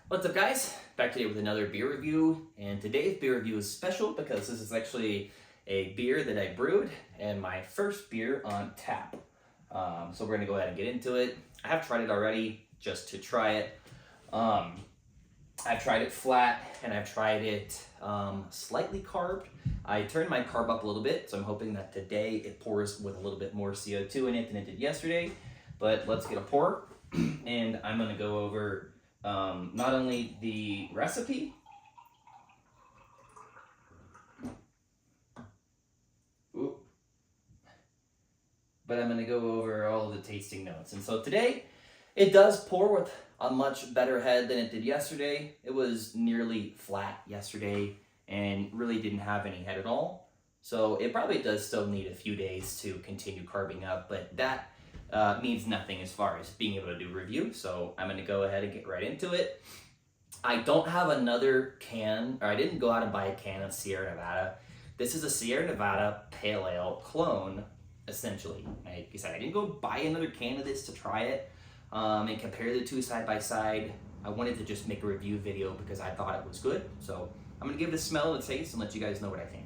What's up, guys? Back today with another beer review, and today's beer review is special because this is actually a beer that I brewed and my first beer on tap. So we're gonna go ahead and get into it. I have tried it already just to try it. I've tried it flat and I've tried it slightly carbed. I turned my carb up a little bit, so I'm hoping that today it pours with a little bit more CO2 in it than it did yesterday. But let's get a pour, and I'm gonna go over not only the recipe, but I'm going to go over all of the tasting notes. And so today, it does pour with a much better head than it did yesterday. It was nearly flat yesterday and really didn't have any head at all. So it probably does still need a few days to continue carving up, but that means nothing as far as being able to do a review. So I'm going to go ahead and get right into it. I don't have another can, or I didn't go out and buy a can of Sierra Nevada. This is a Sierra Nevada Pale Ale clone, essentially. Like I said, I didn't go buy another can of this to try it and compare the two side by side. I wanted to just make a review video because I thought it was good. So I'm going to give it a smell and a taste and let you guys know what I think.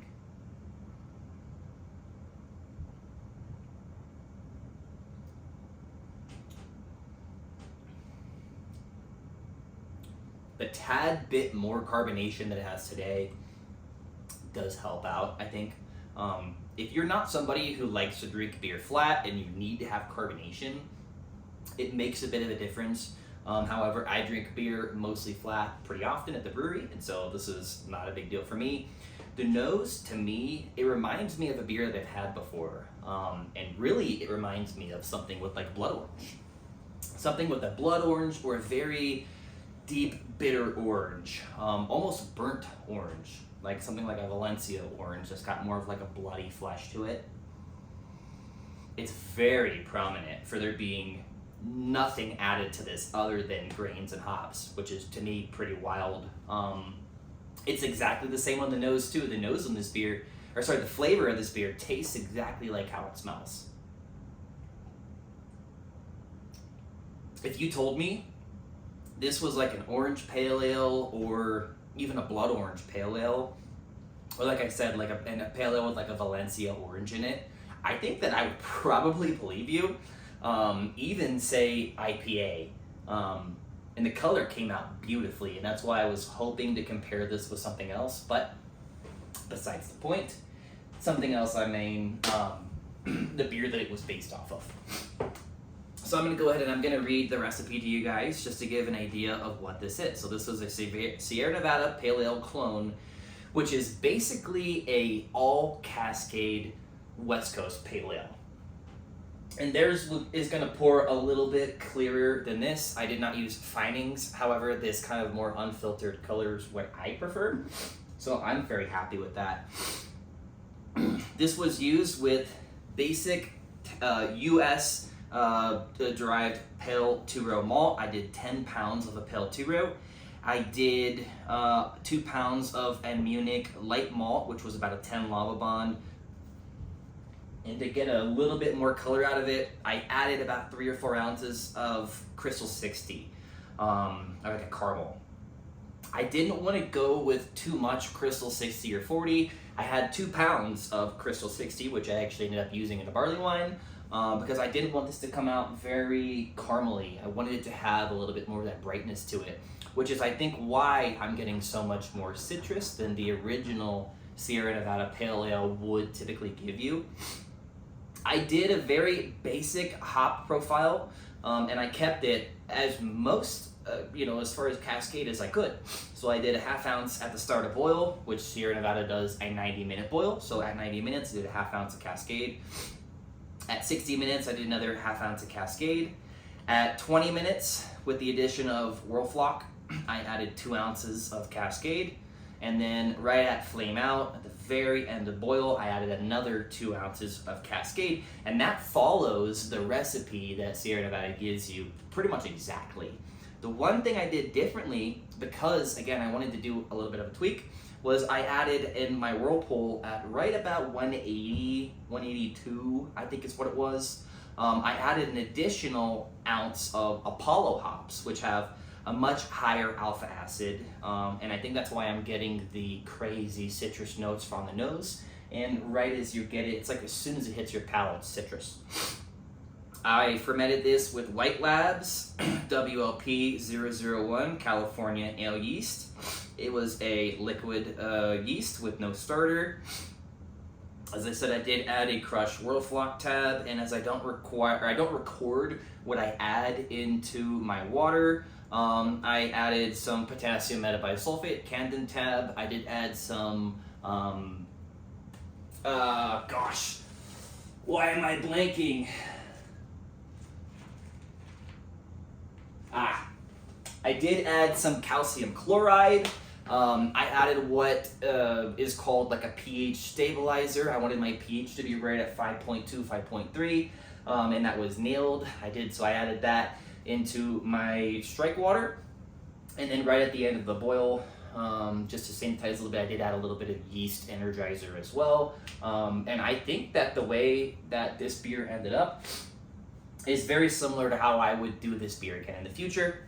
A tad bit more carbonation than it has today does help out, I think. If you're not somebody who likes to drink beer flat and you need to have carbonation, it makes a bit of a difference. However, I drink beer mostly flat pretty often at the brewery, and so this is not a big deal for me. The nose, to me, it reminds me of a beer that I've had before, and really it reminds me of something with like blood orange. Something with a blood orange or a very deep bitter orange, almost burnt orange, like something like a Valencia orange that's got more of like a bloody flesh to it. It's very prominent for there being nothing added to this other than grains and hops, which is to me pretty wild. It's exactly the same on the nose too. The nose on this beer, the flavor of this beer tastes exactly like how it smells. If you told me this was like an orange pale ale or even a blood orange pale ale, or like I said, like a pale ale with like a Valencia orange in it, I think that I would probably believe you. Even say IPA, and the color came out beautifully, and that's why I was hoping to compare this with something else, but besides the point, something else I mean, the beer that it was based off of. So I'm going to go ahead and I'm going to read the recipe to you guys just to give an idea of what this is. So this was a Sierra Nevada Pale Ale clone, which is basically a all Cascade West Coast Pale Ale. And theirs is going to pour a little bit clearer than this. I did not use finings. However, this kind of more unfiltered color is what I prefer. So I'm very happy with that. This was used with basic U.S. Derived pale two-row malt. I did 10 pounds of a pale two-row. I did 2 pounds of a Munich light malt, which was about a 10 lava bond. And to get a little bit more color out of it, I added about 3 or 4 ounces of Crystal 60, like a caramel. I didn't want to go with too much Crystal 60 or 40. I had 2 pounds of Crystal 60, which I actually ended up using in a barley wine. Because I didn't want this to come out very caramely. I wanted it to have a little bit more of that brightness to it, which is I think why I'm getting so much more citrus than the original Sierra Nevada Pale Ale would typically give you. I did a very basic hop profile, and I kept it as most, as far as Cascade as I could. So I did a ½ ounce at the start of boil, which Sierra Nevada does a 90-minute boil. So at 90 minutes, I did a ½ ounce of Cascade. At 60 minutes, I did another ½ ounce of Cascade. At 20 minutes, with the addition of Whirlfloc, I added 2 ounces of Cascade. And then right at flame out, at the very end of boil, I added another 2 ounces of Cascade. And that follows the recipe that Sierra Nevada gives you pretty much exactly. The one thing I did differently, because again, I wanted to do a little bit of a tweak, was I added in my whirlpool at right about 180, 182, I think is what it was. I added an additional ounce of Apollo hops, which have a much higher alpha acid, and I think that's why I'm getting the crazy citrus notes from the nose. And right as you get it, it's like as soon as it hits your palate, it's citrus. I fermented this with White Labs WLP001 California Ale yeast. It was a liquid yeast with no starter. As I said, I did add a crushed Whirlfloc tab, and as I don't record what I add into my water, I added some potassium metabisulfate, Candon tab. I did add some, gosh, why am I blanking? I did add some calcium chloride. I added what is called like a pH stabilizer. I wanted my pH to be right at 5.2, 5.3, and that was nailed. So I added that into my strike water. And then right at the end of the boil, just to sanitize a little bit, I did add a little bit of yeast energizer as well. And I think that the way that this beer ended up is very similar to how I would do this beer again in the future.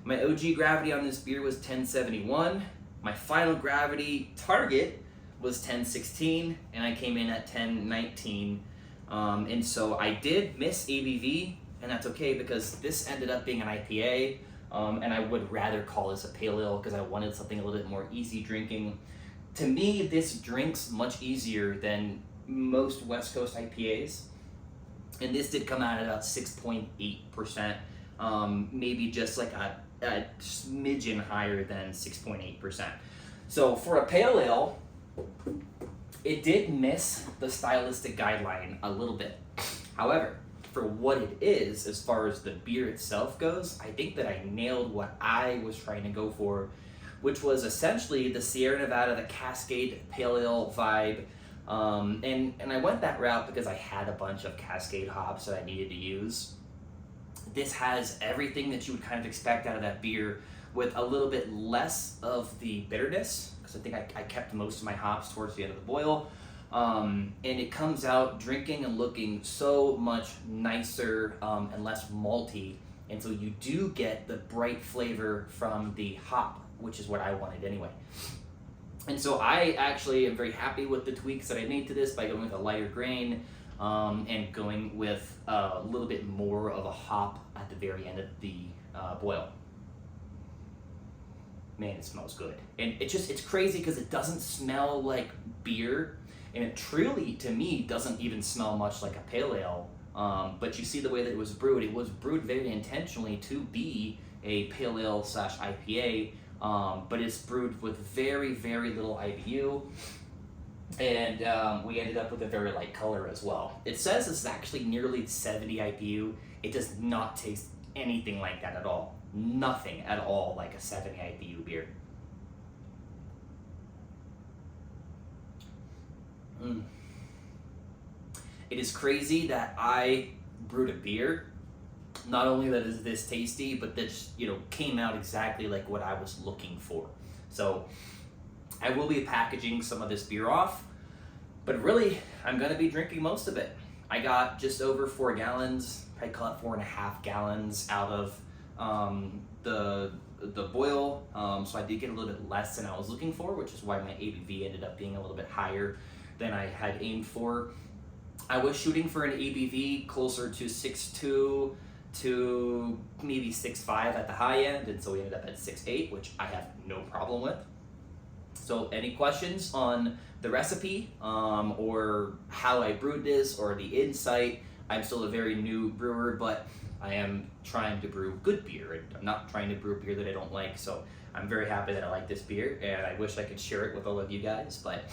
My OG gravity on this beer was 1071. My final gravity target was 1016, and I came in at 1019. And so I did miss ABV, and that's okay because this ended up being an IPA, and I would rather call this a pale ale because I wanted something a little bit more easy drinking. To me, this drinks much easier than most West Coast IPAs, and this did come out at about 6.8%, maybe just like a smidgen higher than 6.8%. So for a pale ale, it did miss the stylistic guideline a little bit. However, for what it is, as far as the beer itself goes, I think that I nailed what I was trying to go for, which was essentially the Sierra Nevada, the Cascade Pale Ale vibe. And I went that route because I had a bunch of Cascade hops that I needed to use. This has everything that you would kind of expect out of that beer with a little bit less of the bitterness, because I think I kept most of my hops towards the end of the boil. And it comes out drinking and looking so much nicer and less malty. And so you do get the bright flavor from the hop, which is what I wanted anyway. And so I actually am very happy with the tweaks that I made to this by going with a lighter grain, and going with a little bit more of a hop at the very end of the boil. Man, it smells good. And it's crazy because it doesn't smell like beer, and it truly, to me, doesn't even smell much like a pale ale. But you see the way that it was brewed. It was brewed very intentionally to be a pale ale / IPA, but it's brewed with very, very little IBU. And we ended up with a very light color as well. It says it's actually nearly 70 IBU. It does not taste anything like that at all. Nothing at all like a 70 IBU beer. It is crazy that I brewed a beer, not only that is this tasty, but that came out exactly like what I was looking for. So I will be packaging some of this beer off, but really, I'm going to be drinking most of it. I got just over 4 gallons, probably call it 4.5 gallons out of the boil, so I did get a little bit less than I was looking for, which is why my ABV ended up being a little bit higher than I had aimed for. I was shooting for an ABV closer to 6.2 to maybe 6.5 at the high end, and so we ended up at 6.8, which I have no problem with. So any questions on the recipe, or how I brewed this, or the insight? I'm still a very new brewer, but I am trying to brew good beer, and I'm not trying to brew beer that I don't like. So I'm very happy that I like this beer, and I wish I could share it with all of you guys, but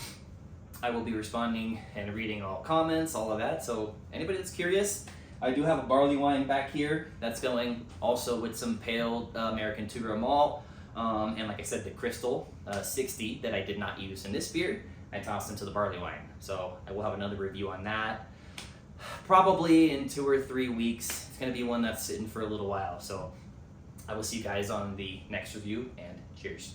I will be responding and reading all comments, all of that. So anybody that's curious, I do have a barley wine back here that's going also with some pale American 2-row malt. And like I said, the Crystal 60 that I did not use in this beer, I tossed into the barley wine. So I will have another review on that probably in 2 or 3 weeks. It's going to be one that's sitting for a little while. So I will see you guys on the next review, and cheers.